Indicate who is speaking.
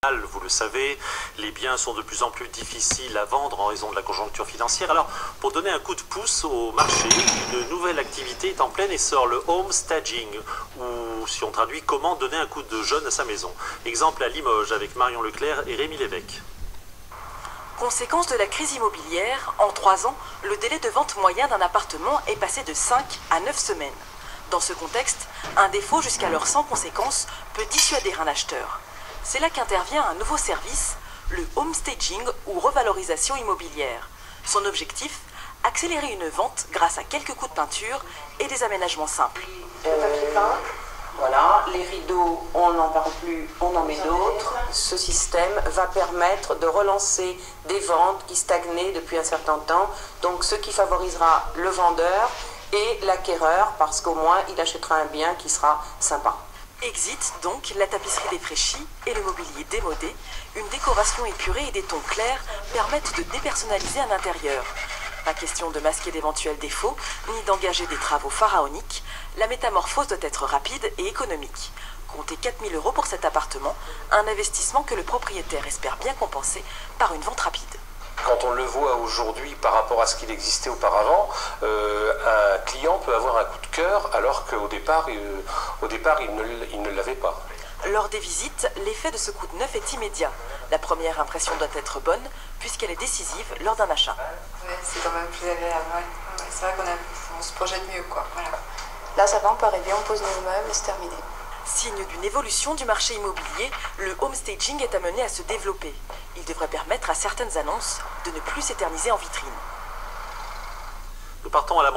Speaker 1: Vous le savez, les biens sont de plus en plus difficiles à vendre en raison de la conjoncture financière. Alors, pour donner un coup de pouce au marché, une nouvelle activité est en plein essor, le home staging, ou si on traduit, comment donner un coup de jeune à sa maison. Exemple à Limoges avec Marion Leclerc et Rémi Lévesque.
Speaker 2: Conséquence de la crise immobilière, en 3 ans, le délai de vente moyen d'un appartement est passé de 5 à 9 semaines. Dans ce contexte, un défaut jusqu'alors sans conséquence peut dissuader un acheteur. C'est là qu'intervient un nouveau service, le home staging ou revalorisation immobilière. Son objectif, accélérer une vente grâce à quelques coups de peinture et des aménagements simples.
Speaker 3: Voilà, les rideaux, on n'en parle plus, on en met d'autres. Ce système va permettre de relancer des ventes qui stagnaient depuis un certain temps, donc ce qui favorisera le vendeur et l'acquéreur, parce qu'au moins il achètera un bien qui sera sympa.
Speaker 2: Exit donc la tapisserie défraîchie et le mobilier démodé. Une décoration épurée et des tons clairs permettent de dépersonnaliser un intérieur. Pas question de masquer d'éventuels défauts, ni d'engager des travaux pharaoniques. La métamorphose doit être rapide et économique. Comptez 4 000 € pour cet appartement, un investissement que le propriétaire espère bien compenser par une vente rapide.
Speaker 4: Quand on le voit aujourd'hui par rapport à ce qu'il existait auparavant, un client peut avoir un coup de cœur alors qu'au départ, il ne l'avait pas.
Speaker 2: Lors des visites, l'effet de ce coup de neuf est immédiat. La première impression doit être bonne puisqu'elle est décisive lors d'un achat.
Speaker 5: Ouais, c'est quand même plus agréable. Ouais. C'est vrai qu'on se projette mieux, quoi. Voilà.
Speaker 6: Là, ça va, on peut arriver, on pose nos meubles et c'est terminé.
Speaker 2: Signe d'une évolution du marché immobilier, le home staging est amené à se développer. Il devrait permettre à certaines annonces de ne plus s'éterniser en vitrine.
Speaker 1: Nous partons à la